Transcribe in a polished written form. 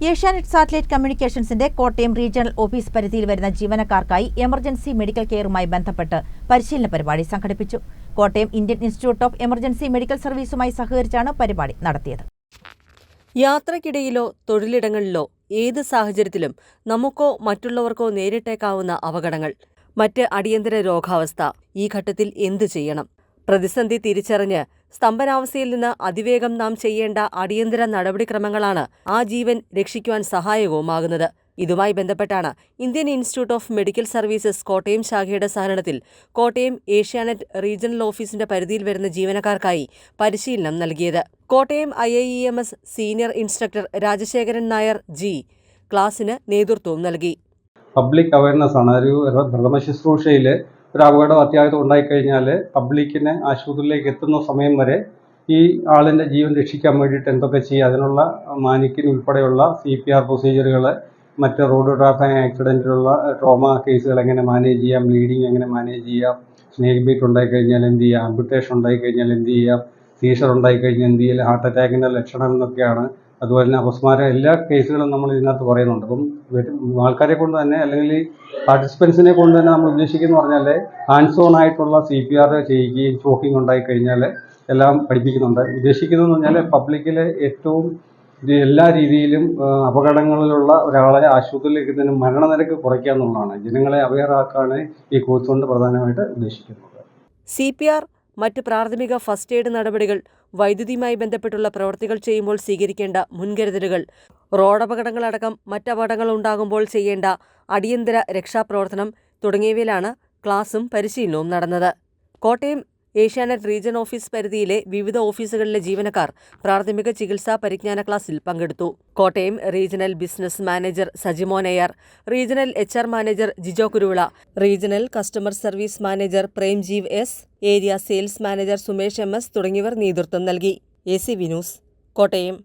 Asianet satellite കമ്മ്യൂണിക്കേഷൻസിന്റെ Kottayam regional office പരിധിയിൽ വരുന്ന ജീവനക്കാർക്കായി എമർജൻസി മെഡിക്കൽ കെയറുമായി ബന്ധപ്പെട്ട് പരിശീലന പരിപാടി സംഘടിപ്പിച്ചു. Kottayam Indian institute of emergency medical സർവീസുമായി സഹകരിച്ചാണ് പരിപാടി നടത്തിയത്. യാത്രക്കിടയിലോ തൊഴിലിടങ്ങളിലോ ഏത് സാഹചര്യത്തിലും നമുക്കോ മറ്റുള്ളവർക്കോ നേരിട്ടേക്കാവുന്ന അപകടങ്ങൾ, മറ്റ് അടിയന്തര രോഗാവസ്ഥ, ഈ ഘട്ടത്തിൽ എന്തു ചെയ്യണം? പ്രതിസന്ധി തിരിച്ചറിഞ്ഞ് സ്തംഭനാവസ്ഥയിൽ നിന്ന് അതിവേഗം നാം ചെയ്യേണ്ട അടിയന്തര നടപടിക്രമങ്ങളാണ് ആ ജീവൻ രക്ഷിക്കുവാൻ സഹായകവുമാകുന്നത്. ഇതുമായി ബന്ധപ്പെട്ടാണ് Indian institute of medical services Kottayam ശാഖയുടെ സഹകരണത്തിൽ കോട്ടയം ഏഷ്യാനെറ്റ് റീജിയണൽ ഓഫീസിന്റെ പരിധിയിൽ വരുന്ന ജീവനക്കാർക്കായി പരിശീലനം നൽകിയത്. Kottayam IIEMS senior instructor Rajasekharan Nair G ക്ലാസിന് നേതൃത്വം നൽകി. പബ്ലിക് അവയർനെസ് ആണ്. ഒരു പ്രഥമ ശുശ്രൂഷയിൽ ഒരു അപകടം അത്യാഹിതം ഉണ്ടായിക്കഴിഞ്ഞാൽ പബ്ലിക്കിന് ആശുപത്രിയിലേക്ക് എത്തുന്ന സമയം വരെ ഈ ആളിൻ്റെ ജീവൻ രക്ഷിക്കാൻ വേണ്ടിയിട്ട് എന്തൊക്കെ ചെയ്യുക, അതിനുള്ള മാനിക്കിൻ ഉൾപ്പെടെയുള്ള CPR പ്രൊസീജിയറുകൾ, മറ്റ് റോഡ് ട്രാഫിക് ആക്സിഡൻറ്റിലുള്ള ട്രോമ കേസുകൾ എങ്ങനെ മാനേജ് ചെയ്യാം, ബ്ലീഡിങ് എങ്ങനെ മാനേജ് ചെയ്യാം, സ്നേക്ക് ബീറ്റ് ഉണ്ടായിക്കഴിഞ്ഞാൽ എന്ത് ചെയ്യാം, ആംപുട്ടേഷൻ ഉണ്ടായിക്കഴിഞ്ഞാൽ എന്ത് ചെയ്യാം, സീസർ ഉണ്ടായിക്കഴിഞ്ഞാൽ എന്ത് ചെയ്യില്ല, ഹാർട്ട് അറ്റാക്കിൻ്റെ ലക്ഷണം എന്നൊക്കെയാണ്. അതുപോലെ തന്നെ അപസ്മാര എല്ലാ കേസുകളും നമ്മൾ ഇതിനകത്ത് പറയുന്നുണ്ട്. അപ്പം ആൾക്കാരെ കൊണ്ട് തന്നെ അല്ലെങ്കിൽ പാർട്ടിസിപ്പൻസിനെ കൊണ്ട് തന്നെ നമ്മൾ ഉദ്ദേശിക്കുന്നത് പറഞ്ഞാൽ ഹാൻഡ്സ് ഓൺ ആയിട്ടുള്ള CPR ചെയ്യുകയും ചോക്കിംഗ് ഉണ്ടായിക്കഴിഞ്ഞാൽ എല്ലാം പഠിപ്പിക്കുന്നുണ്ട്. ഉദ്ദേശിക്കുന്നതെന്ന് പറഞ്ഞാൽ പബ്ലിക്കിൽ ഏറ്റവും എല്ലാ രീതിയിലും അപകടങ്ങളിലുള്ള ഒരാളെ ആശുപത്രിയിലേക്ക് തന്നെ മരണനിരക്ക് കുറയ്ക്കുക എന്നുള്ളതാണ്. ജനങ്ങളെ അവെയറാക്കാണ് ഈ കോഴ്സ് കൊണ്ട് പ്രധാനമായിട്ട് ഉദ്ദേശിക്കുന്നത്. CPR, മറ്റ് പ്രാഥമിക ഫസ്റ്റ് എയ്ഡ് നടപടികൾ, വൈദ്യുതിയുമായി ബന്ധപ്പെട്ടുള്ള പ്രവൃത്തികൾ ചെയ്യുമ്പോൾ സ്വീകരിക്കേണ്ട മുൻകരുതലുകൾ, റോഡപകടങ്ങളടക്കം മറ്റപകടങ്ങൾ ഉണ്ടാകുമ്പോൾ ചെയ്യേണ്ട അടിയന്തര രക്ഷാപ്രവർത്തനം തുടങ്ങിയവയിലാണ് ക്ലാസും പരിശീലനവും നടന്നത്. കോട്ടയം ഏഷ്യാനെറ്റ് റീജിയൻ ഓഫീസ് പരിധിയിലെ വിവിധ ഓഫീസുകളിലെ ജീവനക്കാർ പ്രാഥമിക ചികിത്സാ പരിജ്ഞാന ക്ലാസ്സിൽ പങ്കെടുത്തു. Kottayam regional business manager Sajimon AR, regional HR manager Jijo Kuruvila, regional customer service manager Premjeev S, area sales manager Sumesh MS തുടങ്ങിയവർ നേതൃത്വം നൽകി. ACV news, Kottayam.